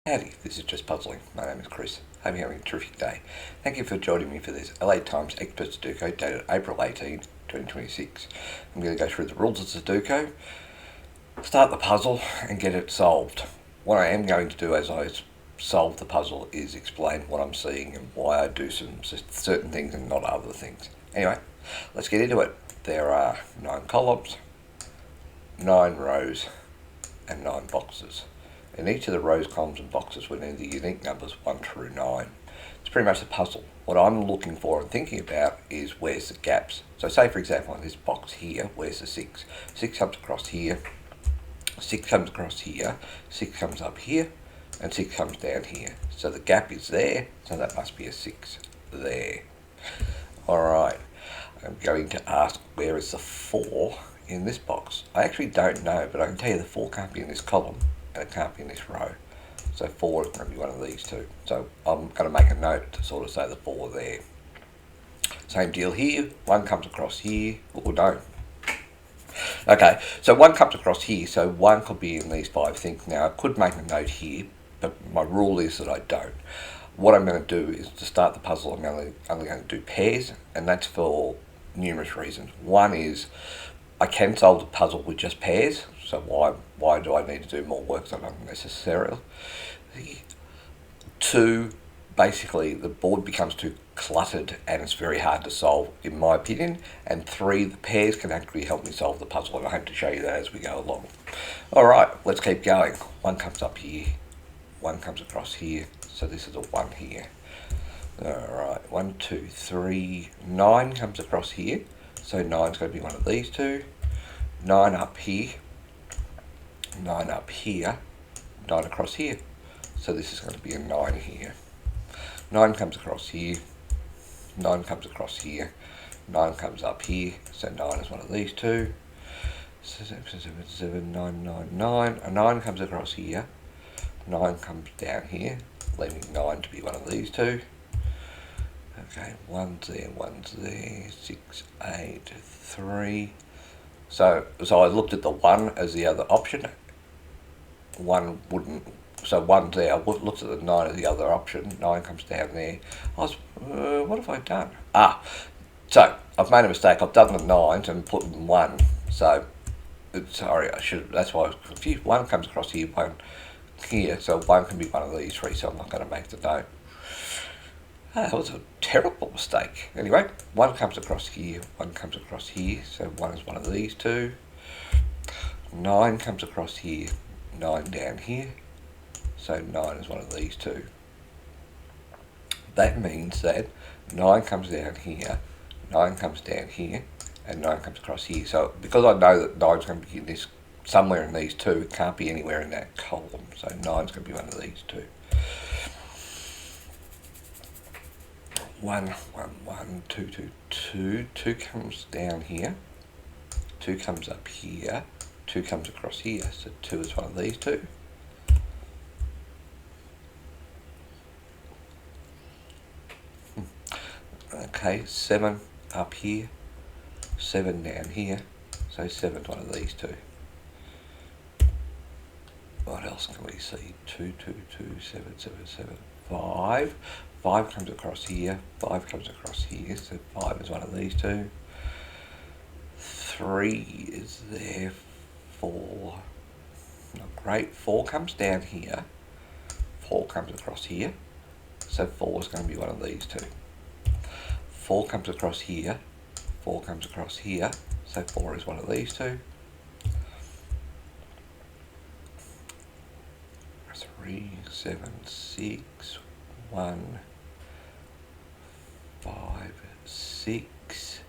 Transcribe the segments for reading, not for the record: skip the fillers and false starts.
Howdy, this is Just Puzzling. My name is Chris. Hope you're having a terrific day. Thank you for joining me for this LA Times Expert Sudoku dated April 18, 2026. I'm going to go through the rules of Sudoku, start the puzzle and get it solved. What I am going to do as I solve the puzzle is explain what I'm seeing and why I do some certain things and not other things. Anyway, let's get into it. There are 9 columns, 9 rows and 9 boxes. In each of the rows, columns and boxes we need the unique numbers 1 through 9. It's pretty much a puzzle. What I'm looking for and thinking about is where's the gaps. So say for example in this box here, where's the 6? 6 comes across here, 6 comes across here, 6 comes up here, and 6 comes down here. So the gap is there, so that must be a 6 there. Alright, I'm going to ask where is the 4 in this box. I actually don't know, but I can tell you the 4 can't be in this column. It can't be in this row. So 4 is going to be one of these two. So I'm going to make a note to sort of say the 4 there. Same deal here. 1 comes across here. Or no. Okay, so 1 comes across here. So 1 could be in these 5 things. Now I could make a note here, but my rule is that I don't. What I'm going to do is to start the puzzle, I'm only going to do pairs, and that's for numerous reasons. One is I can solve the puzzle with just pairs, so why do I need to do more work than unnecessary? 2, basically the board becomes too cluttered and it's very hard to solve in my opinion. And 3, the pairs can actually help me solve the puzzle, and I hope to show you that as we go along. Alright, let's keep going. 1 comes up here, 1 comes across here, so this is a 1 here. Alright, 1, 2, 3, 9 comes across here. So 9's going to be one of these two. 9 up here, 9 up here, 9 across here. So this is going to be a 9 here. 9 comes across here, 9 comes across here, 9 comes up here. So 9 is one of these two. 7, 7, 9, 9, 9. A 9 comes across here, 9 comes down here, leaving 9 to be one of these two. Okay, 1's there, 1's there, 6, 8, 3. So I looked at the 1 as the other option. 1 wouldn't, so 1's there. I looked at the 9 as the other option. 9 comes down there. What have I done? So I've made a mistake. I've done the 9s and put 1. So, sorry, that's why I was confused. 1 comes across here, 1 here. So 1 can be one of these 3, so I'm not going to make the note. That was a terrible mistake. Anyway, 1 comes across here, 1 comes across here, so 1 is one of these two. 9 comes across here, 9 down here, so 9 is one of these two. That means that 9 comes down here, 9 comes down here, and 9 comes across here. So because I know that 9's going to be in this, somewhere in these two, it can't be anywhere in that column, so 9's going to be one of these two. 1, 1, 1, 2, 2, 2. 2 comes down here. 2 comes up here. 2 comes across here. So 2 is one of these two. Okay, 7 up here. 7 down here. So 7's one of these two. What else can we see? 2, 2, 2, 7, 7, 7, 5. 5 comes across here, 5 comes across here, so 5 is one of these two. 3 is there, 4, not great. 4 comes down here, 4 comes across here, so 4 is going to be one of these two. 4 comes across here, 4 comes across here, so 4 is one of these two. 3, 7, 6, 1, 5, 6,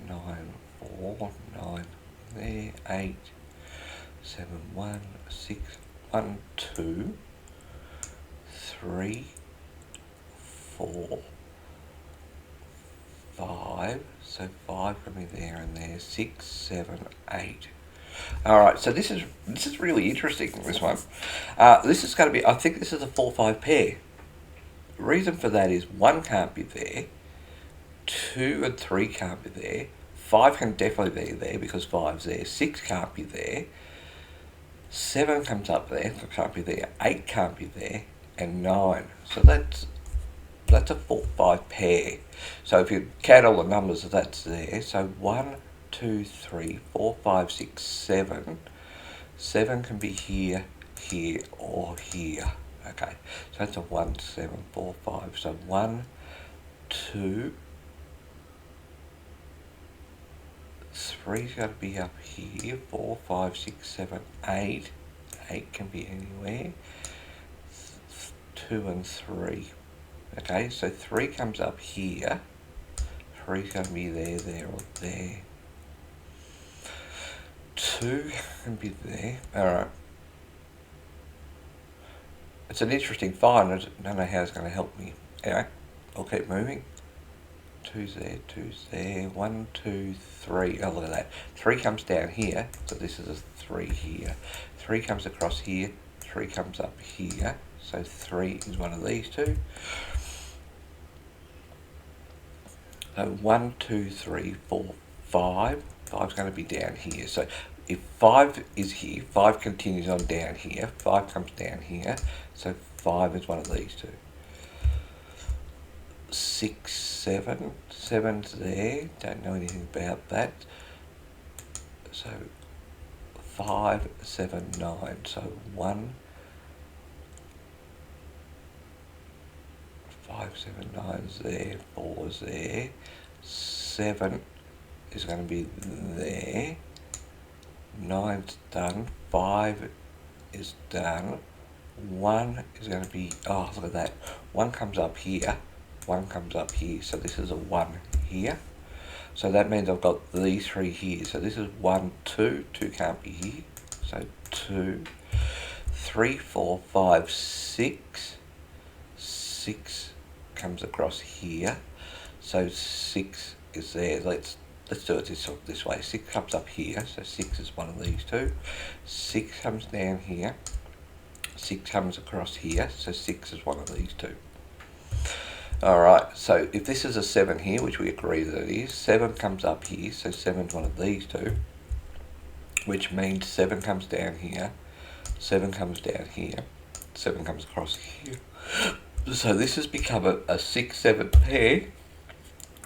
9, 4, 9 there, 8, 7, 1, 6, 1, 2, 3, 4, 5, so 5 can be there and there, 6, 7, 8. Alright, so this is really interesting, this one. This is going to be, I think this is a 4-5 pair. The reason for that is 1 can't be there, 2 and 3 can't be there, 5 can definitely be there because 5's there, 6 can't be there, 7 comes up there, so it can't be there. 8 can't be there, and 9. So that's a 4-5 pair. So if you count all the numbers, that's there. So 1, 2, 3, 4, 5, 6, 7. 7 can be here, here, or here. Okay, so that's a 1, 7, 4, 5. So 1, 2, 3's got to be up here. 4, 5, 6, 7, 8. 8 can be anywhere. 2 and 3. Okay, so 3 comes up here. 3's going to be there, there, or there. 2 can be there. Alright. It's an interesting find. I don't know how it's going to help me. Anyway, I'll keep moving. 2's there, 2's there. 1, 2, 3. Oh, look at that. 3 comes down here, so this is a 3 here. 3 comes across here. 3 comes up here. So 3 is one of these two. So 1, 2, 3, 4, 5. 5's going to be down here. So if 5 is here, 5 continues on down here. 5 comes down here. So 5 is one of these two. 6, 7. 7's there. Don't know anything about that. So 5, 7, 9. So 1, 5, 7, 9's there. 4's there. 7 is going to be there. 9's done. 5 is done. 1 is going to be, oh, look at that. 1 comes up here. 1 comes up here. So this is a 1 here. So that means I've got these 3 here. So this is 1, 2. 2 can't be here. So 2, 3, 4, 5, 6. 6 comes across here. So 6 is there. Let's do it this way. 6 comes up here. So 6 is one of these two. 6 comes down here. 6 comes across here. So 6 is one of these two. Alright, so if this is a 7 here, which we agree that it is, 7 comes up here, so 7's one of these two, which means 7 comes down here, 7 comes down here, 7 comes across here. So this has become a 6-7 pair,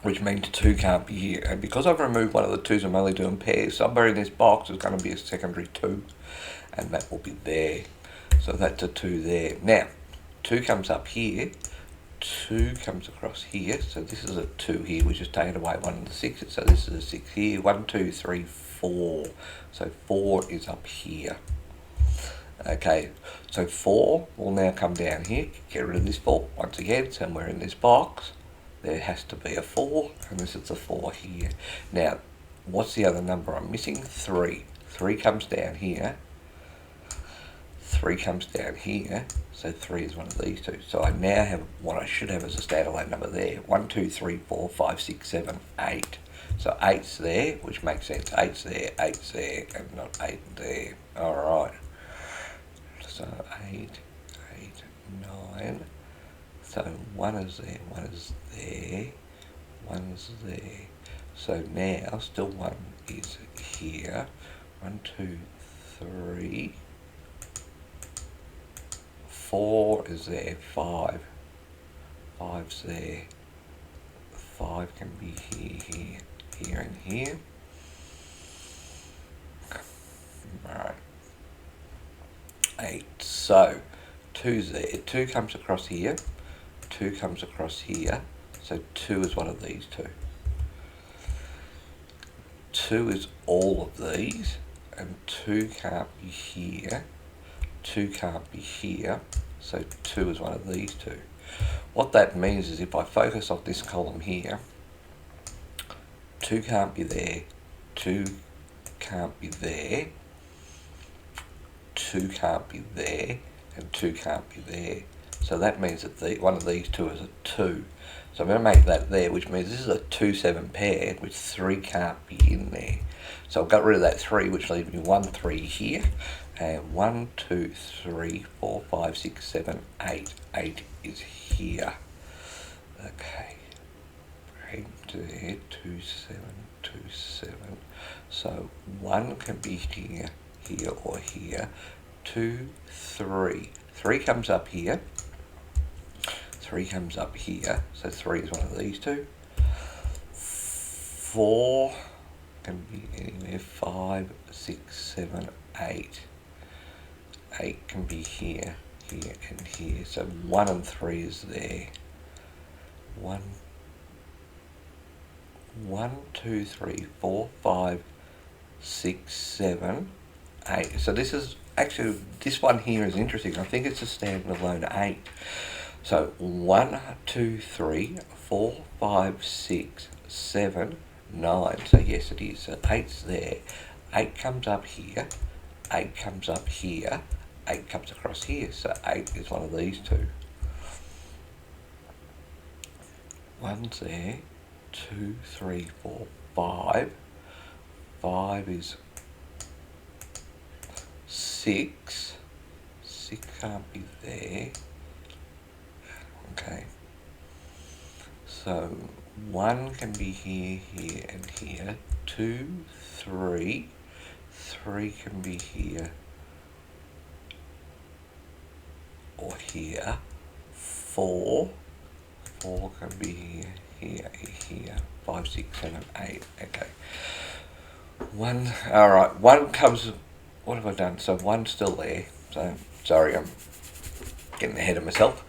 which means 2 can't be here. And because I've removed one of the 2's, I'm only doing pairs. Somewhere in this box is going to be a secondary 2, and that will be there. So that's a 2 there. Now, 2 comes up here. 2 comes across here, so this is a 2 here, which is taken away one of the 6s, so this is a 6 here. 1, 2, 3, 4. So 4 is up here. Okay, so 4 will now come down here. Get rid of this 4. Once again, somewhere in this box, there has to be a 4, and this is a 4 here. Now, what's the other number I'm missing? 3. 3 comes down here. 3 comes down here, so 3 is one of these two. So I now have what I should have as a standalone number there. 1, 2, 3, 4, 5, 6, 7, 8. So 8's there, which makes sense. 8's there, 8's there, and not 8 there. Alright. So 8, 8, 9. So 1 is there, 1 is there, 1's there. So now, still 1 is here. 1, 2, 3. 4 is there, 5. 5's there. 5 can be here, here, here, and here. Right. 8. So 2's there. 2 comes across here. 2 comes across here. So 2 is one of these two. 2 is all of these, and 2 can't be here. 2 can't be here, so 2 is one of these two. What that means is if I focus on this column here, 2 can't be there, 2 can't be there, 2 can't be there, and 2 can't be there. So that means that one of these two is a 2. So I'm going to make that there, which means this is a 2-7 pair, which 3 can't be in there. So I've got rid of that 3, which leaves me 1, 3 here. And 1, 2, 3, 4, 5, 6, 7, 8. 8 is here. Okay. 8 there, 2, 7, 2, 7. So 1 can be here, here, or here. 2, 3. 3 comes up here. 3 comes up here. So 3 is one of these two. 4 can be anywhere. 5, 6, 7, 8. 8 can be here, here, and here. So 1 and 3 is there. 1, 2, 3, 4, 5, 6, 7, 8. So this is actually, this one here is interesting. I think it's a standalone 8. So 1, 2, 3, 4, 5, 6, 7, 9. So yes, it is. So 8's there. 8 comes up here. 8 comes up here. 8 comes across here. So 8 is one of these two. 1's there. 2, 3, 4, 5. 5 is 6. 6 can't be there. Okay. So 1 can be here, here, and here. 2, 3. 3 can be here or here. 4. 4 can be here, here, here. 5, 6, 7, 8. Okay. 1. All right. 1 comes. What have I done? So 1's still there. So sorry, I'm getting ahead of myself.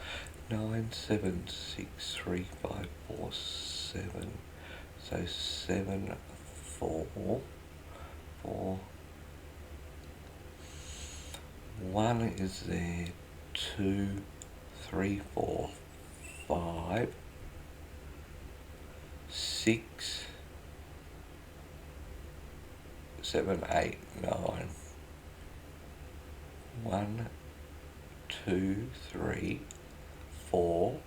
9, 7, 6, 3, 5, 4, 7. So 7, 4, 4. 1 is there. 2, 3, 4, 5, 6, 7, 8, 9. 1, 2, 3, 4,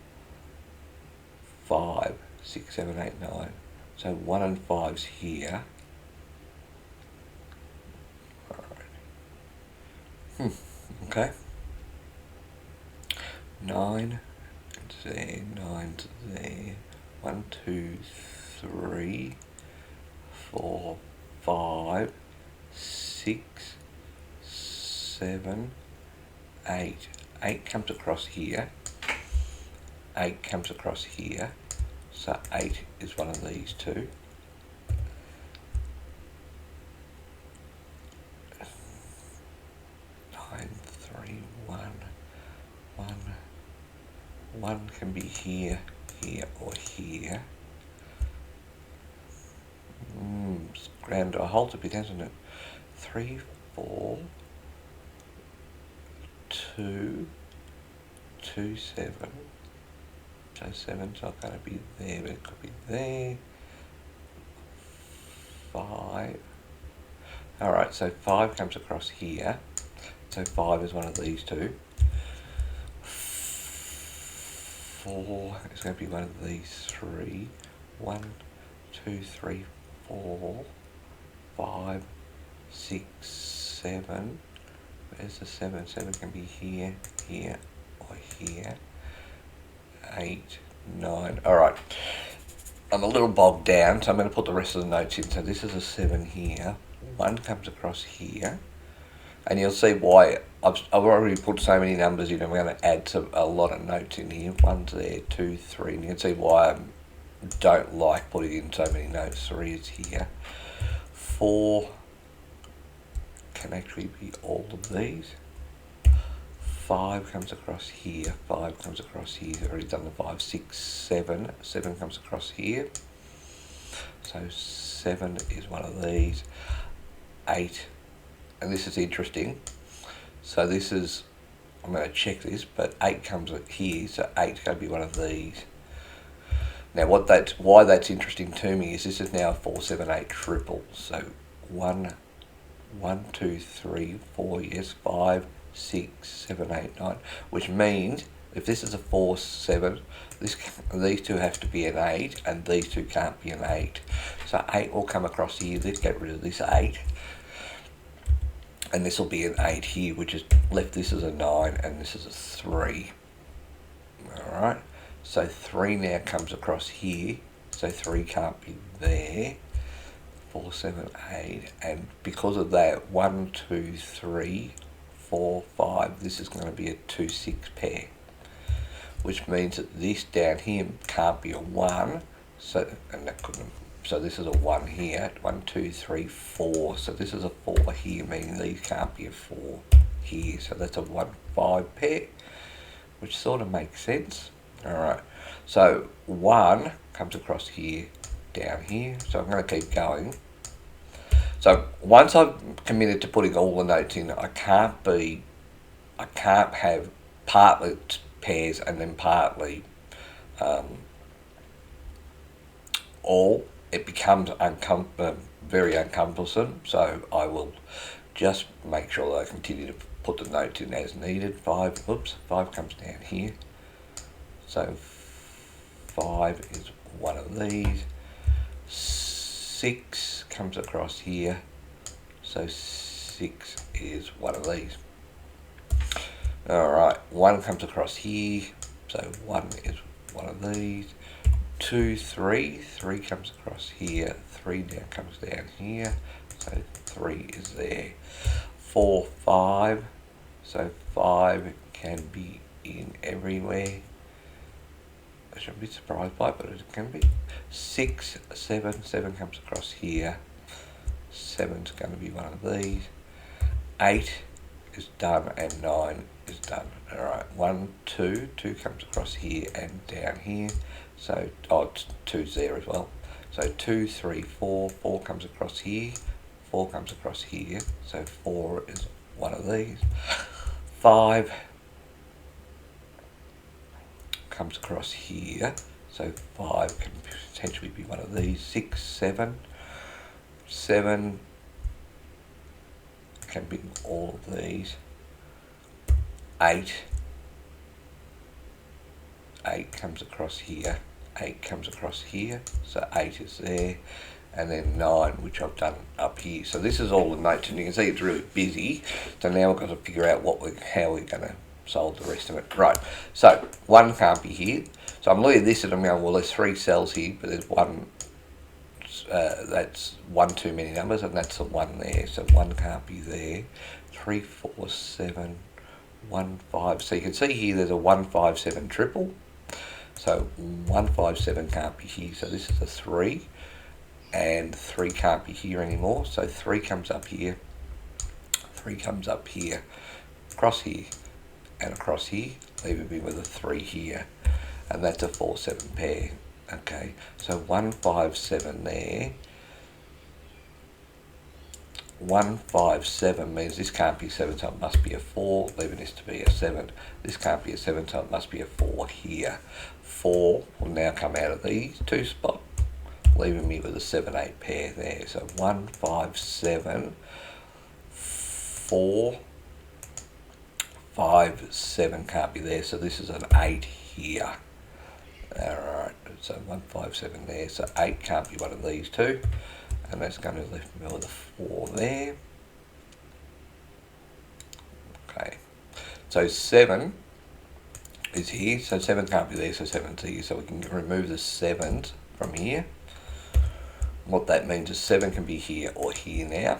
5, 6, 7, 8, 9. So 1 and 5's here. Alright. Okay. 9 is there, 9's there. 1, 2, 3, 4, 5, 6, 7, 8. 8 comes across here. 8 comes across here. So 8 is one of these two. 9, 3, 1. 1 can be here, here, or here. It's grand to hold a bit, hasn't it? 3, 4, 2, 2, 7. So 7's not going to be there, but it could be there. 5. Alright, so 5 comes across here. So 5 is one of these two. 4 is going to be one of these three. 1, 2, 3, 4, 5, 6, 7. Where's the 7? 7 can be here, here, or here. 8, 9. Alright. I'm a little bogged down, so I'm going to put the rest of the notes in. So this is a 7 here. 1 comes across here. And you'll see why I've already put so many numbers in. I'm going to add a lot of notes in here. 1's there, 2, 3. And you can see why I don't like putting in so many notes. 3 is here. 4 can actually be all of these. 5 comes across here. 5 comes across here. I've already done the 5, 6, 7. 7 comes across here. So 7 is one of these. 8. And this is interesting. So this is, I'm going to check this, but 8 comes here, so 8's going to be one of these. Now why that's interesting to me is this is now a 4, 7, 8 triple. So 1, 2, 3, 4, yes, 5, 6, 7, 8, 9, which means if this is a 4, 7, these two have to be an 8, and these two can't be an 8. So 8 will come across here. Let's get rid of this 8. And this will be an 8 here, which is left this as a 9, and this is a 3. Alright, so 3 now comes across here, so 3 can't be there. 4, 7, 8, and because of that, 1, 2, 3, 4, 5. This is going to be a 2, 6 pair, which means that this down here can't be a 1. So, and that couldn't. So this is a 1 here. 1, 2, 3, 4. So this is a 4 here, meaning these can't be a 4 here. So that's a 1, 5 pair, which sort of makes sense. Alright, so 1 comes across here, down here. So I'm going to keep going. So once I've committed to putting all the notes in, I can't have partly pairs and then partly all. It becomes very uncumbersome, so I will just make sure that I continue to put the notes in as needed. 5 comes down here. So 5 is one of these. 6 comes across here. So 6 is one of these. Alright, 1 comes across here. So 1 is one of these. 2, 3 comes across here. 3 now comes down here. So 3 is there. 4, 5. So 5 can be in everywhere. I shouldn't be surprised by it, but it can be. 6, 7 comes across here. 7's going to be one of these. 8 is done and 9 is done. Alright, 1, 2 comes across here and down here. So, 2's there as well. So 2, 3, 4 comes across here. 4 comes across here. So 4 is one of these. 5 comes across here. So 5 can potentially be one of these. 6, 7 can be all of these. 8 comes across here. 8 comes across here. So 8 is there. And then 9, which I've done up here. So this is all the notes, and you can see it's really busy. So now we've got to figure out how we're going to solve the rest of it. Right, so 1 can't be here. So I'm looking at this and I'm going, well, there's 3 cells here, but there's 1, that's 1 too many numbers, and that's the 1 there. So 1 can't be there. 3, 4, 7, 1, 5. So you can see here there's a 1, 5, 7 triple. So 1, 5, 7 can't be here. So this is a 3. And 3 can't be here anymore. So 3 comes up here. 3 comes up here. Across here. And across here. Leaving me with a 3 here. And that's a 4, 7 pair. Okay. So 1, 5, 7 there. 1, 5, 7 means this can't be a 7, so it must be a 4, leaving this to be a 7. This can't be a 7, so it must be a 4 here. 4 will now come out of these 2 spots, leaving me with a 7, 8 pair there. So 1, 5, 7, 4, 5, 7 can't be there, so this is an 8 here. Alright, so 1, 5, 7 there, so 8 can't be one of these 2. And that's going to leave me with a 4 there. Okay. So 7 is here. So 7 can't be there, so 7's here. So we can remove the 7s from here. What that means is 7 can be here or here now.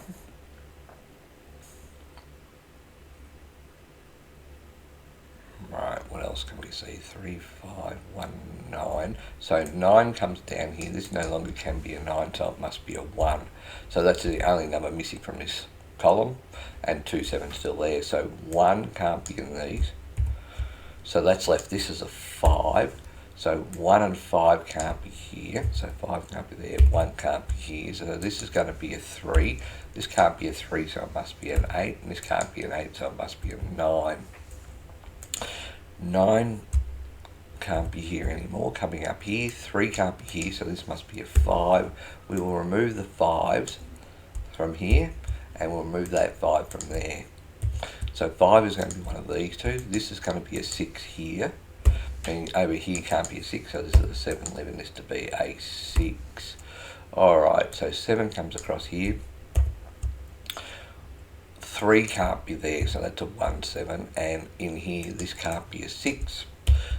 Right, what else can we see? 3, 5, 1, 9. So 9 comes down here. This no longer can be a 9, so it must be a 1. So that's the only number missing from this column. And 2, 7 still there. So 1 can't be in these. So that's left. This is a 5. So 1 and 5 can't be here. So 5 can't be there. 1 can't be here. So this is going to be a 3. This can't be a 3, so it must be an 8. And this can't be an 8, so it must be a 9. 9 can't be here anymore, coming up here. 3 can't be here, so this must be a 5. We will remove the 5s from here, and we'll remove that 5 from there. So 5 is going to be one of these 2. This is going to be a 6 here. And over here can't be a 6, so this is a 7, leaving this to be a 6. Alright, so 7 comes across here. 3 can't be there, so that's a 1, 7, and in here this can't be a 6,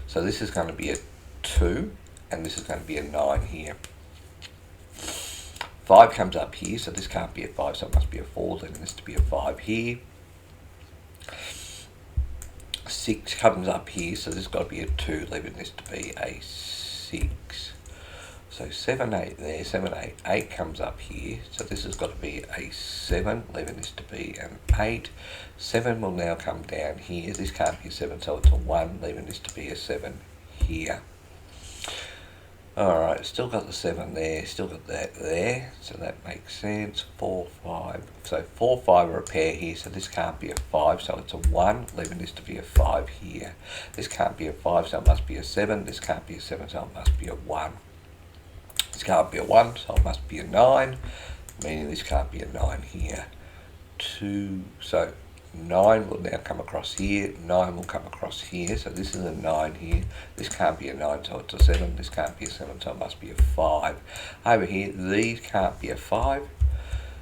so this is going to be a 2, and this is going to be a 9 here. 5 comes up here, so this can't be a 5, so it must be a 4, leaving this to be a 5 here. 6 comes up here, so this has got to be a 2, leaving this to be a 6. So 7, 8 there, 7, 8, 8 comes up here, so this has got to be a 7, leaving this to be an 8. 7 will now come down here, this can't be a 7, so it's a 1, leaving this to be a 7 here. Alright, still got the 7 there, still got that there, so that makes sense. 4, 5, so 4, 5 are a pair here, so this can't be a 5, so it's a 1, leaving this to be a 5 here. This can't be a 5, so it must be a 7, this can't be a 7, so it must be a 1. This can't be a 1, so it must be a 9, meaning this can't be a 9 here. 2, so 9 will now come across here, 9 will come across here, so this is a 9 here, this can't be a 9, so it's a 7, this can't be a 7, so it must be a 5. Over here, these can't be a 5,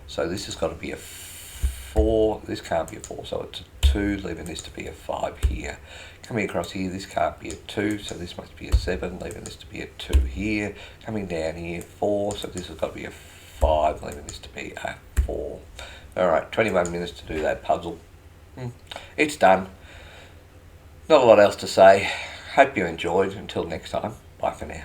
so this has got to be a 4, this can't be a 4, so it's a 2, leaving this to be a 5 here. Coming across here, this can't be a 2, so this must be a 7, leaving this to be a 2 here. Coming down here, 4, so this has got to be a 5, leaving this to be a 4. Alright, 21 minutes to do that puzzle. It's done. Not a lot else to say. Hope you enjoyed. Until next time, bye for now.